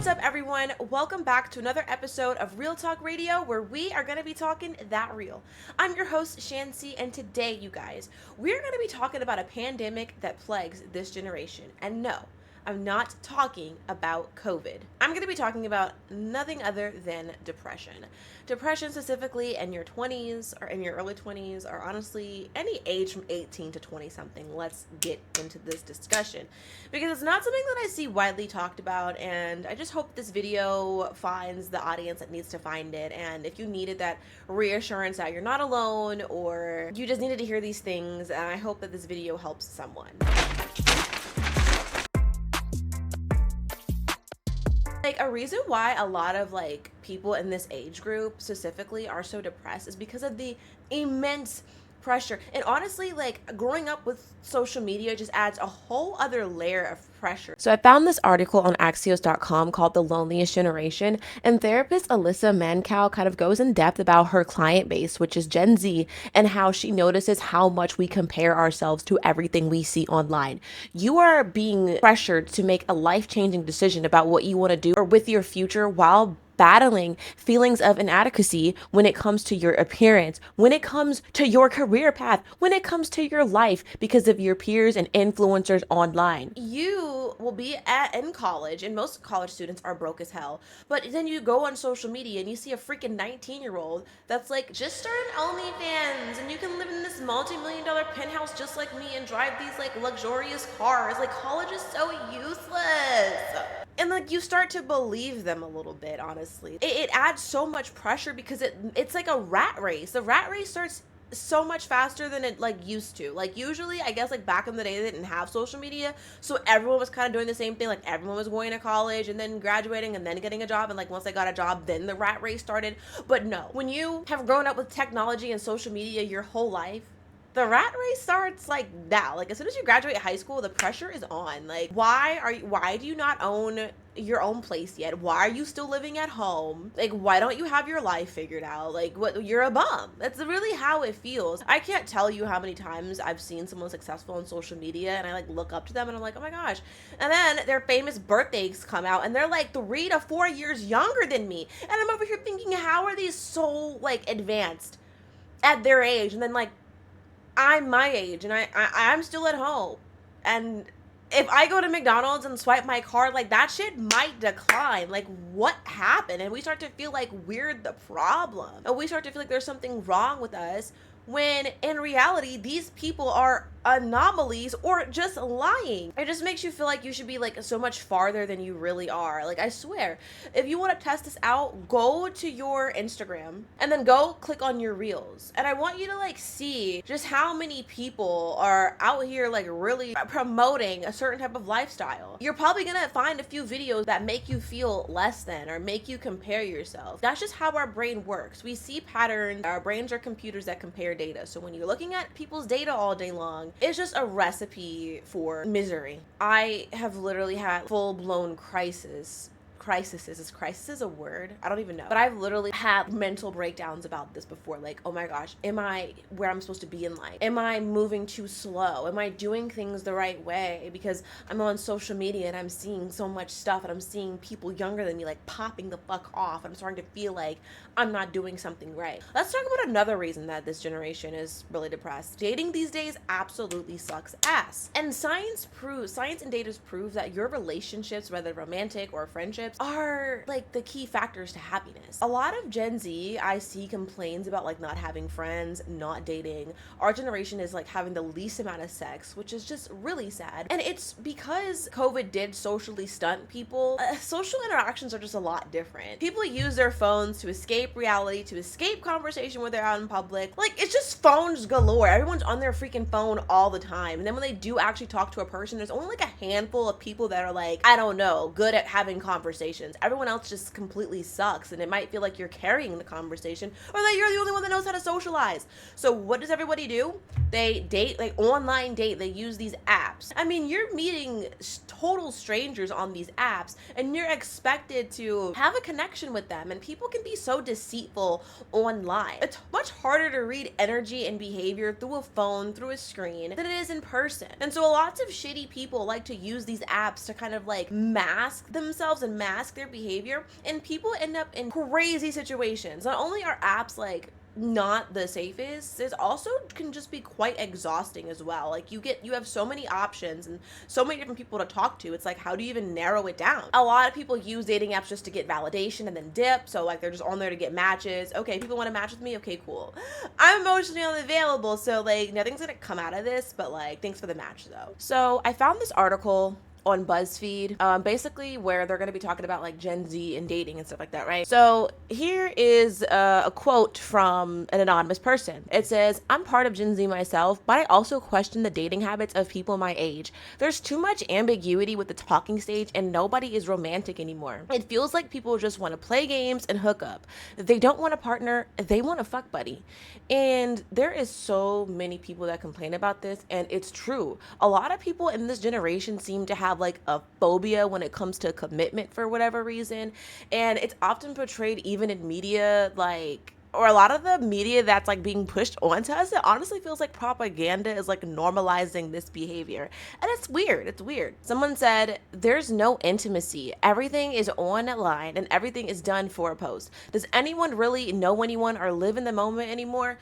What's up, everyone? Welcome back to another episode of Real Talk Radio, where we are going to be talking that real. I'm your host, Shancy, and today, you guys, we're going to be talking about a pandemic that plagues this generation. And no, I'm not talking about COVID. I'm going to be talking about nothing other than depression. Depression specifically in your 20s or in your early 20s, or honestly, any age from 18 to 20 something. Let's get into this discussion because it's not something that I see widely talked about, and I just hope this video finds the audience that needs to find it. And if you needed that reassurance that you're not alone, or you just needed to hear these things, and I hope that this video helps someone. Like, a reason why a lot of people in this age group specifically are so depressed is because of the immense pressure. And honestly, growing up with social media just adds a whole other layer of pressure. So I found this article on Axios.com called The Loneliest Generation, and therapist Alyssa Mancow kind of goes in depth about her client base, which is Gen Z, and how she notices how much we compare ourselves to everything we see online. You are being pressured to make a life-changing decision about what you want to do or with your future while battling feelings of inadequacy when it comes to your appearance, when it comes to your career path, when it comes to your life because of your peers and influencers online. You will be in college, and most college students are broke as hell, but then you go on social media and you see a freaking 19-year-old that's just started OnlyFans, and you can live in this multi-million-dollar penthouse just like me and drive these luxurious cars. College is so useless. And you start to believe them a little bit, honestly. It adds so much pressure because it's like a rat race. The rat race starts so much faster than it used to. Usually, I guess back in the day they didn't have social media, so everyone was kind of doing the same thing. Everyone was going to college and then graduating and then getting a job, and once they got a job, then the rat race started. But no, when you have grown up with technology and social media your whole life, the rat race starts now. As soon as you graduate high school, the pressure is on. Why do you not own your own place yet? Why are you still living at home? Why don't you have your life figured out? What, you're a bum. That's really how it feels. I can't tell you how many times I've seen someone successful on social media and I look up to them and I'm like, oh my gosh. And then their famous birthdays come out and they're 3 to 4 years younger than me. And I'm over here thinking, how are these so advanced at their age? And then I'm my age and I'm still at home, and if I go to McDonald's and swipe my card, that shit might decline. What happened? And we start to feel we're the problem, and we start to feel there's something wrong with us, when in reality these people are anomalies or just lying. It just makes you feel you should be so much farther than you really are. I swear, if you want to test this out, go to your Instagram and then go click on your reels, and I want you to see just how many people are out here really promoting a certain type of lifestyle. You're probably gonna find a few videos that make you feel less than or make you compare yourself. That's just how our brain works. We see patterns. Our brains are computers that compare data. So when you're looking at people's data all day long, it's just a recipe for misery. I have literally had full-blown crises. Is crisis a word? I don't even know. But I've literally had mental breakdowns about this before. Oh my gosh, am I where I'm supposed to be in life? Am I moving too slow? Am I doing things the right way? Because I'm on social media and I'm seeing so much stuff, and I'm seeing people younger than me popping the fuck off. I'm starting to feel I'm not doing something right. Let's talk about another reason that this generation is really depressed. Dating these days absolutely sucks ass. And science and data prove that your relationships, whether romantic or friendships, are the key factors to happiness. A lot of Gen Z I see complains about not having friends, not dating. Our generation is having the least amount of sex, which is just really sad. And it's because COVID did socially stunt people. Social interactions are just a lot different. People use their phones to escape reality, to escape conversation when they're out in public. It's just phones galore. Everyone's on their freaking phone all the time. And then when they do actually talk to a person, there's only a handful of people that are I don't know, good at having conversations. Everyone else just completely sucks, and it might feel you're carrying the conversation, or that you're the only one that knows how to socialize. So what does everybody do? They date, online date. They use these apps. I mean, you're meeting total strangers on these apps, and you're expected to have a connection with them, and people can be so deceitful online. It's much harder to read energy and behavior through a phone, through a screen, than it is in person. And so lots of shitty people like to use these apps to kind of mask themselves and mask mask their behavior, and people end up in crazy situations. Not only are apps like not the safest, it also can just be quite exhausting as well. Like you have so many options and so many different people to talk to. It's like, how do you even narrow it down? A lot of people use dating apps just to get validation and then dip. So like they're just on there to get matches. Okay, people want to match with me. Okay, cool. I'm emotionally unavailable, so like nothing's gonna come out of this, but like thanks for the match though. So I found this article on BuzzFeed, basically where they're going to be talking about like Gen Z and dating and stuff like that, right? So here is a quote from an anonymous person. It says, "I'm part of Gen Z myself, but I also question the dating habits of people my age. There's too much ambiguity with the talking stage and nobody is romantic anymore. It feels like people just want to play games and hook up. If they don't want a partner, they want a fuck buddy." And there is so many people that complain about this, and it's true. A lot of people in this generation seem to have like a phobia when it comes to commitment for whatever reason, and it's often portrayed even in media, like, or a lot of the media that's like being pushed onto us. It honestly feels like propaganda is like normalizing this behavior, and it's weird. Someone said, "There's no intimacy, everything is online and everything is done for a post. Does anyone really know anyone or live in the moment anymore?"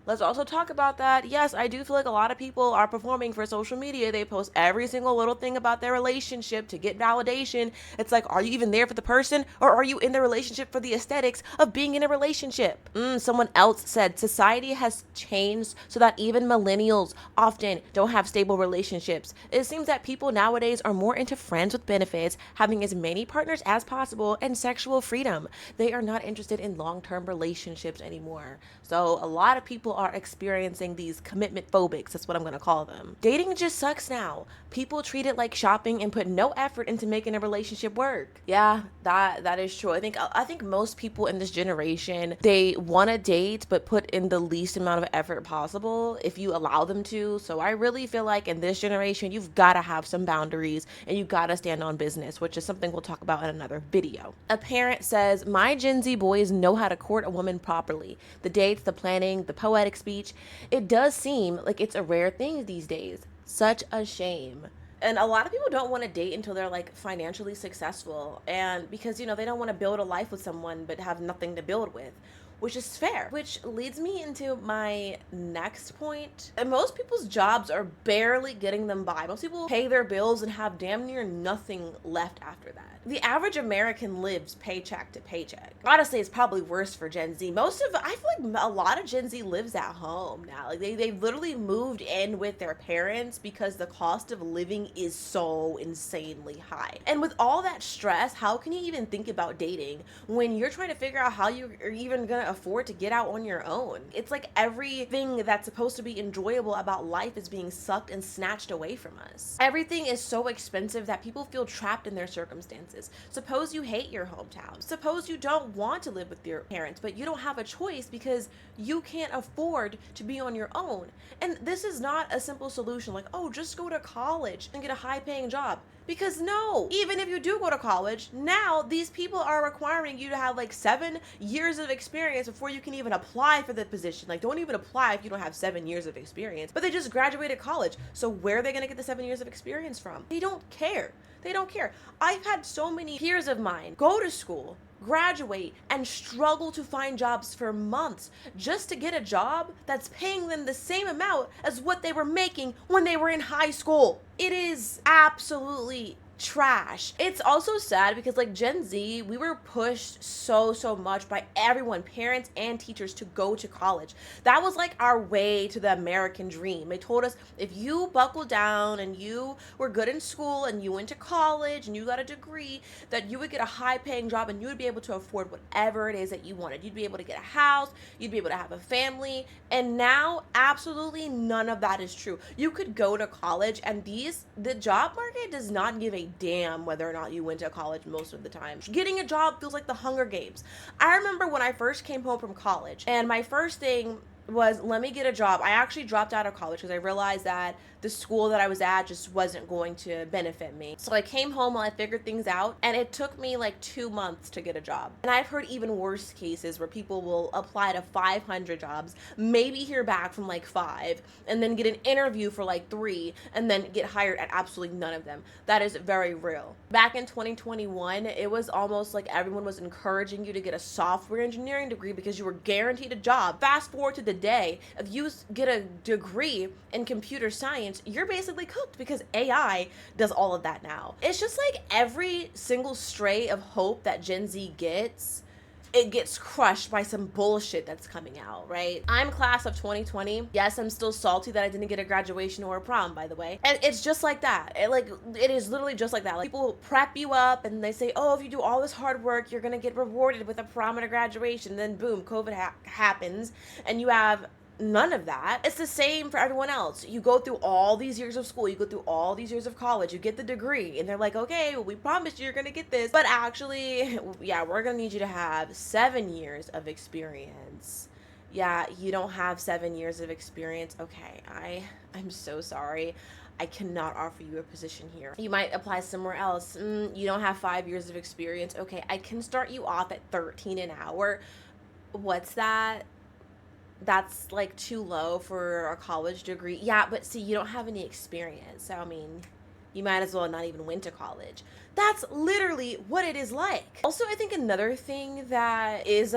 Let's also talk about that. Yes, I do feel like a lot of people are performing for social media. They post every single little thing about their relationship to get validation. It's like, are you even there for the person, or are you in the relationship for the aesthetics of being in a relationship? Someone else said, "Society has changed so that even millennials often don't have stable relationships. It seems that people nowadays are more into friends with benefits, having as many partners as possible, and sexual freedom. They are not interested in long-term relationships anymore." So a lot of people are experiencing these commitment phobics. That's what I'm going to call them. Dating just sucks now. People treat it like shopping and put no effort into making a relationship work. Yeah, that is true. I think most people in this generation, they want to date but put in the least amount of effort possible if you allow them to. So I really feel like in this generation, you've got to have some boundaries and you got to stand on business, which is something we'll talk about in another video. A parent says, "My Gen Z boys know how to court a woman properly. The dates, the planning, the poetic speech. It does seem like it's a rare thing these days. Such a shame." And a lot of people don't want to date until they're like financially successful, and because they don't want to build a life with someone but have nothing to build with, which is fair. Which leads me into my next point. And most people's jobs are barely getting them by. Most people pay their bills and have damn near nothing left after that. The average American lives paycheck to paycheck. Honestly, it's probably worse for Gen Z. I feel like a lot of Gen Z lives at home now. Like they literally moved in with their parents because the cost of living is so insanely high. And with all that stress, how can you even think about dating when you're trying to figure out how you are even gonna afford to get out on your own? It's like everything that's supposed to be enjoyable about life is being sucked and snatched away from us. Everything is so expensive that people feel trapped in their circumstances. Suppose you hate your hometown. Suppose you don't want to live with your parents, but you don't have a choice because you can't afford to be on your own. And this is not a simple solution like, oh, just go to college and get a high-paying job. Because no, even if you do go to college, now these people are requiring you to have like 7 years of experience before you can even apply for the position. Like, don't even apply if you don't have 7 years of experience. But they just graduated college. So where are they going to get the 7 years of experience from? They don't care. They don't care. I've had so many peers of mine go to school, graduate, and struggle to find jobs for months just to get a job that's paying them the same amount as what they were making when they were in high school. It is absolutely trash. It's also sad because like Gen Z, we were pushed so much by everyone, parents and teachers, to go to college. That was like our way to the American dream. They told us if you buckled down and you were good in school and you went to college and you got a degree, that you would get a high paying job and you would be able to afford whatever it is that you wanted. You'd be able to get a house, you'd be able to have a family. And now absolutely none of that is true. You could go to college and the job market does not give a damn whether or not you went to college most of the time. Getting a job feels like the Hunger Games. I remember when I first came home from college, and my first thing was let me get a job. I actually dropped out of college because I realized that the school that I was at just wasn't going to benefit me. So I came home while I figured things out, and it took me like 2 months to get a job. And I've heard even worse cases where people will apply to 500 jobs, maybe hear back from like five, and then get an interview for like three, and then get hired at absolutely none of them. That is very real. Back in 2021, it was almost like everyone was encouraging you to get a software engineering degree because you were guaranteed a job. Fast forward to the day, if you get a degree in computer science, you're basically cooked because AI does all of that now. It's just like every single stray of hope that Gen Z gets, it gets crushed by some bullshit that's coming out, right? I'm class of 2020. Yes, I'm still salty that I didn't get a graduation or a prom, by the way. And it's just like that. It is literally just like that. Like, people prep you up and they say, oh, if you do all this hard work, you're gonna get rewarded with a prom and a graduation. Then boom, COVID happens, and you have none of that. It's the same for everyone else. You go through all these years of school, you go through all these years of college, you get the degree, and they're like, okay, well, we promised you're gonna get this, but actually, yeah, we're gonna need you to have 7 years of experience. Yeah, you don't have 7 years of experience. Okay, I'm so sorry. I cannot offer you a position here. You might apply somewhere else. You don't have 5 years of experience. Okay, I can start you off at 13 an hour. What's that? That's like too low for a college degree. Yeah, but see, you don't have any experience. So, I mean, you might as well not even went to college. That's literally what it is like. Also, I think another thing that is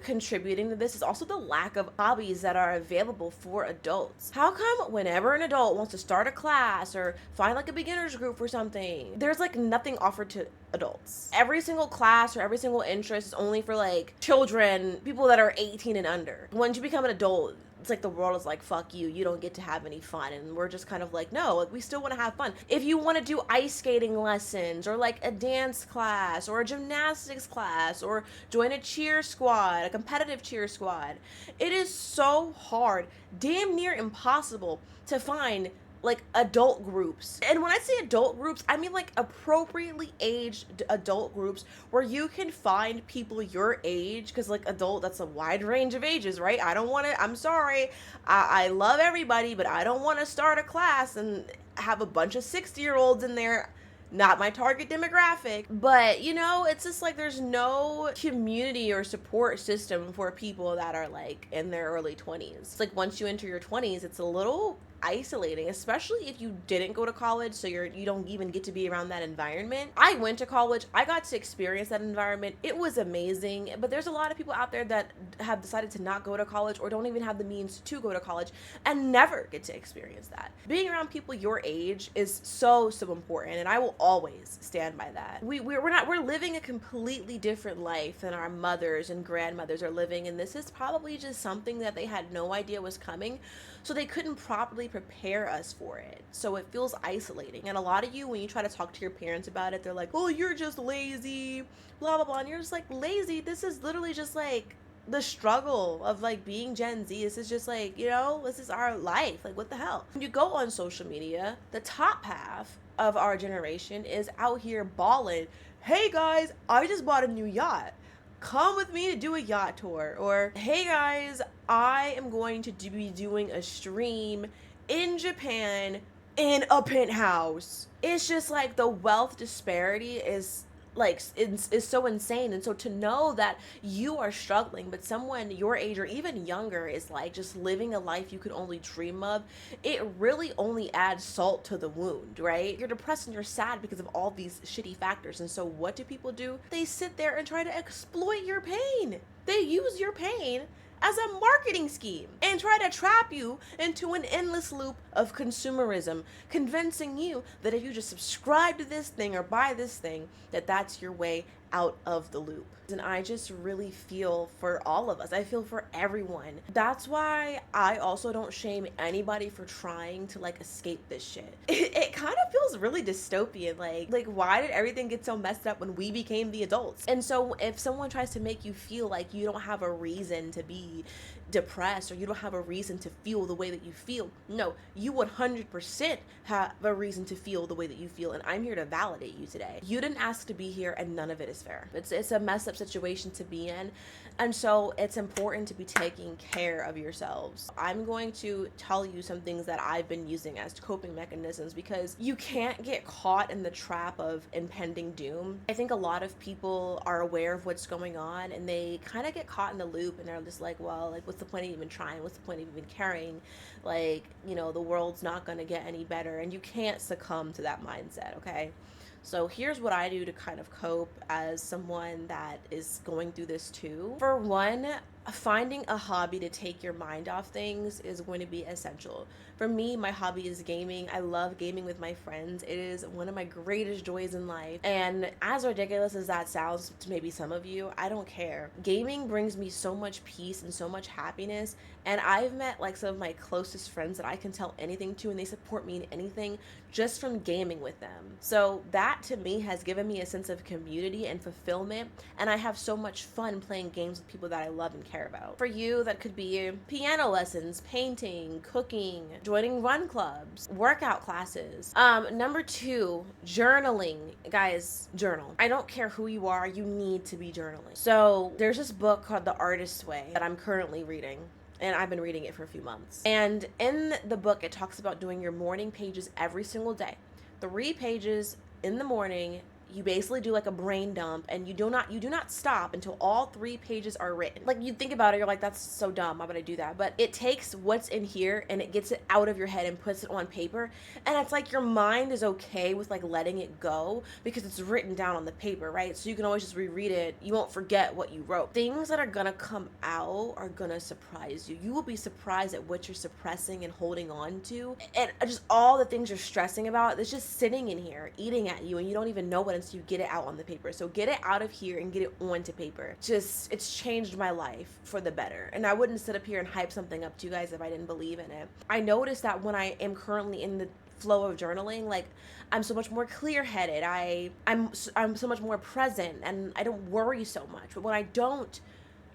contributing to this is also the lack of hobbies that are available for adults. How come whenever an adult wants to start a class or find like a beginner's group or something, there's like nothing offered to adults? Every single class or every single interest is only for like children, people that are 18 and under. Once you become an adult, it's like the world is like, fuck you, you don't get to have any fun. And we're just kind of like, no, like, we still want to have fun. If you want to do ice skating lessons or like a dance class or a gymnastics class or join a cheer squad, a competitive cheer squad, it is so hard, damn near impossible to find like adult groups. And when I say adult groups, I mean like appropriately aged adult groups where you can find people your age, because like adult, that's a wide range of ages, right? I don't want to, I'm sorry, I love everybody, but I don't want to start a class and have a bunch of 60-year-olds in there. Not my target demographic. But you know, it's just like there's no community or support system for people that are like in their early 20s. It's like once you enter your 20s, it's a little isolating, especially if you didn't go to college, so you don't even get to be around that environment. I went to college, I got to experience that environment. It was amazing, but there's a lot of people out there that have decided to not go to college or don't even have the means to go to college and never get to experience that. Being around people your age is so important, and I will always stand by that. We're living a completely different life than our mothers and grandmothers are living, and this is probably just something that they had no idea was coming, so they couldn't properly prepare us for it. So it feels isolating. And a lot of you, when you try to talk to your parents about it, they're like, oh, you're just lazy, blah, blah, blah. And you're just like, lazy? This is literally just like the struggle of like being Gen Z. This is just like, you know, this is our life. Like, what the hell? When you go on social media, the top half of our generation is out here balling. Hey guys, I just bought a new yacht. Come with me to do a yacht tour. Or, hey guys, I am going to be doing a stream in Japan in a penthouse. It's just like the wealth disparity is like is so insane. And so to know that you are struggling, but someone your age or even younger is like just living a life you could only dream of, it really only adds salt to the wound, right? You're depressed and you're sad because of all these shitty factors. And so what do? They sit there and try to exploit your pain. They use your pain as a marketing scheme and try to trap you into an endless loop of consumerism, convincing you that if you just subscribe to this thing or buy this thing, that that's your way out of the loop. And I just really feel for all of us. I feel for everyone. That's why I also don't shame anybody for trying to like escape this shit. It kind of feels really dystopian. Like why did everything get so messed up when we became the adults? And so if someone tries to make you feel like you don't have a reason to be depressed or you don't have a reason to feel the way that you feel, no, you 100% have a reason to feel the way that you feel, and I'm here to validate you today. You didn't ask to be here, and none of it is fair. It's a messed up situation to be in, and so it's important to be taking care of yourselves. I'm going to tell you some things that I've been using as coping mechanisms, because you can't get caught in the trap of impending doom. I think a lot of people are aware of what's going on, and they kind of get caught in the loop, and they're just like, well, like, what's the point of even trying? What's the point of even caring? Like, you know, the world's not going to get any better, and you can't succumb to that mindset, okay? So here's what I do to kind of cope as someone that is going through this too. For one, finding a hobby to take your mind off things is going to be essential. For me, my hobby is gaming. I love gaming with my friends. It is one of my greatest joys in life. And as ridiculous as that sounds to maybe some of you, I don't care. Gaming brings me so much peace and so much happiness. And I've met like some of my closest friends that I can tell anything to, and they support me in anything just from gaming with them. So that to me has given me a sense of community and fulfillment. And I have so much fun playing games with people that I love and care about. For you, that could be piano lessons, painting, cooking, joining run clubs, workout classes. Number two, journaling. Guys, journal. I don't care who you are, you need to be journaling. So there's this book called The Artist's Way that I'm currently reading, and I've been reading it for a few months. And in the book, it talks about doing your morning pages every single day. 3 pages in the morning. You basically do like a brain dump, and you do not stop until all 3 pages are written. Like, you think about it, you're like, that's so dumb, why would I do that? But it takes what's in here and it gets it out of your head and puts it on paper. And it's like your mind is okay with like letting it go because it's written down on the paper, right? So you can always just reread it. You won't forget what you wrote. Things that are gonna come out are gonna surprise you. You will be surprised at what you're suppressing and holding on to, and just all the things you're stressing about. It's just sitting in here eating at you, and you don't even know what you get it out on the paper. So get it out of here and get it onto paper. Just, it's changed my life for the better. And I wouldn't sit up here and hype something up to you guys if I didn't believe in it. I noticed that when I am currently in the flow of journaling, like, I'm so much more clear-headed. I'm so much more present, and I don't worry so much. But when I don't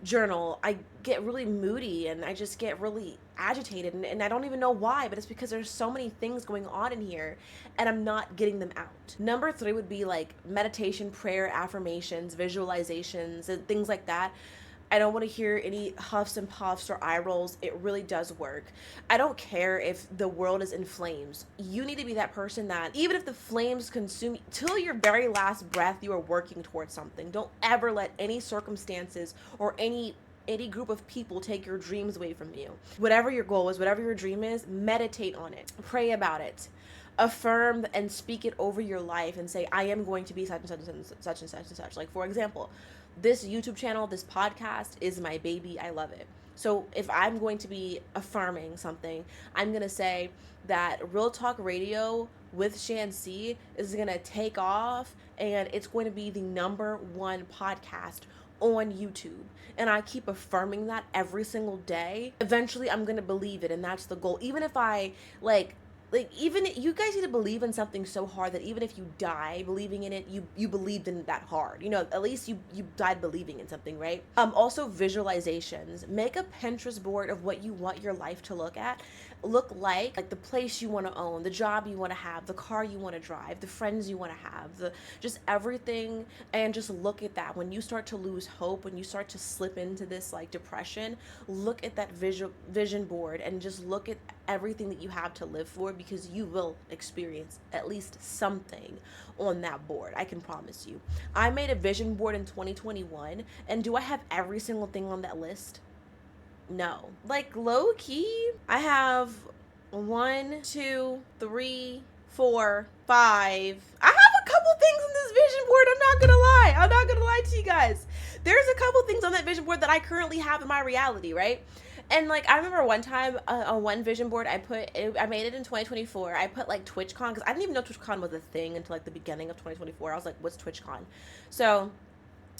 journal, I get really moody, and I just get really agitated, and I don't even know why, but it's because there's so many things going on in here and I'm not getting them out. Number 3 would be like meditation, prayer, affirmations, visualizations, and things like that. I don't want to hear any huffs and puffs or eye rolls. It really does work. I don't care if the world is in flames. You need to be that person that even if the flames consume you, till your very last breath, you are working towards something. Don't ever let any circumstances or any group of people take your dreams away from you. Whatever your goal is, whatever your dream is, meditate on it. Pray about it. Affirm and speak it over your life and say, I am going to be such and such and such and such and such. Like, for example, this YouTube channel, this podcast is my baby. I love it. So if I'm going to be affirming something, I'm going to say that Real Talk Radio with Shan C is going to take off, and it's going to be the #1 podcast on YouTube. And I keep affirming that every single day. Eventually I'm going to believe it, and that's the goal. Even if I like even you guys need to believe in something so hard that even if you die believing in it, you believed in it that hard. You know, at least you died believing in something, right? Also visualizations. Make a Pinterest board of what you want your life to look like the place you want to own, the job you want to have, the car you want to drive, the friends you want to have, just everything. And just look at that. When you start to lose hope, when you start to slip into this like depression, look at that vision board and just look at everything that you have to live for, because you will experience at least something on that board. I can promise you. I made a vision board in 2021, and do I have every single thing on that list? No. Like, low key, I have 1, 2, 3, 4, 5. I have a couple things on this vision board. I'm not gonna lie to you guys. There's a couple things on that vision board that I currently have in my reality, right? And like, I remember one time on one vision board, I made it in 2024. I put like TwitchCon, because I didn't even know TwitchCon was a thing until like the beginning of 2024. I was like, what's TwitchCon? So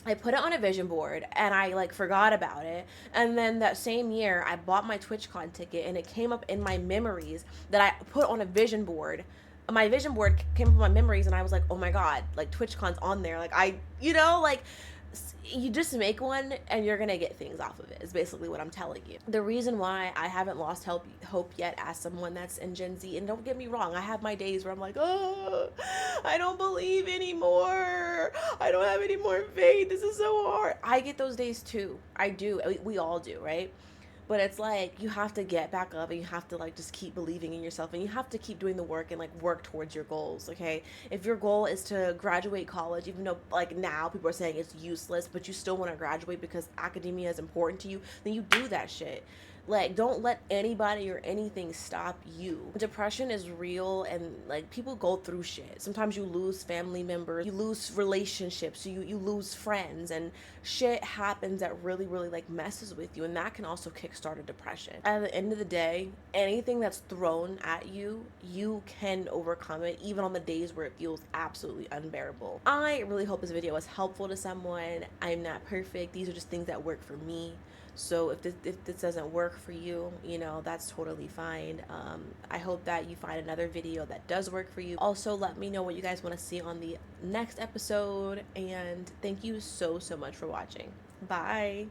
I put it on a vision board, and I like forgot about it. And then that same year, I bought my TwitchCon ticket, and it came up in my memories that I put on a vision board my vision board came up with my memories, and I was like, oh my god, like TwitchCon's on there. Like like you just make one and you're gonna get things off of it, is basically what I'm telling you. The reason why I haven't lost hope yet as someone that's in Gen Z, and don't get me wrong, I have my days where I'm like, oh, I don't believe anymore, I don't have any more faith, this is so hard. I get those days too. I do. We all do, right? But it's like you have to get back up, and you have to like just keep believing in yourself, and you have to keep doing the work and like work towards your goals. Okay, if your goal is to graduate college, even though like now people are saying it's useless, but you still want to graduate because academia is important to you, then you do that shit. Like, don't let anybody or anything stop you. Depression is real, and like people go through shit. Sometimes you lose family members, you lose relationships, you lose friends, and shit happens that really, really like messes with you, and that can also kickstart a depression. At the end of the day, anything that's thrown at you, you can overcome it, even on the days where it feels absolutely unbearable. I really hope this video was helpful to someone. I'm not perfect. These are just things that work for me. So if this doesn't work for you, you know, that's totally fine. I hope that you find another video that does work for you. Also, let me know what you guys want to see on the next episode. And thank you so, so much for watching. Bye.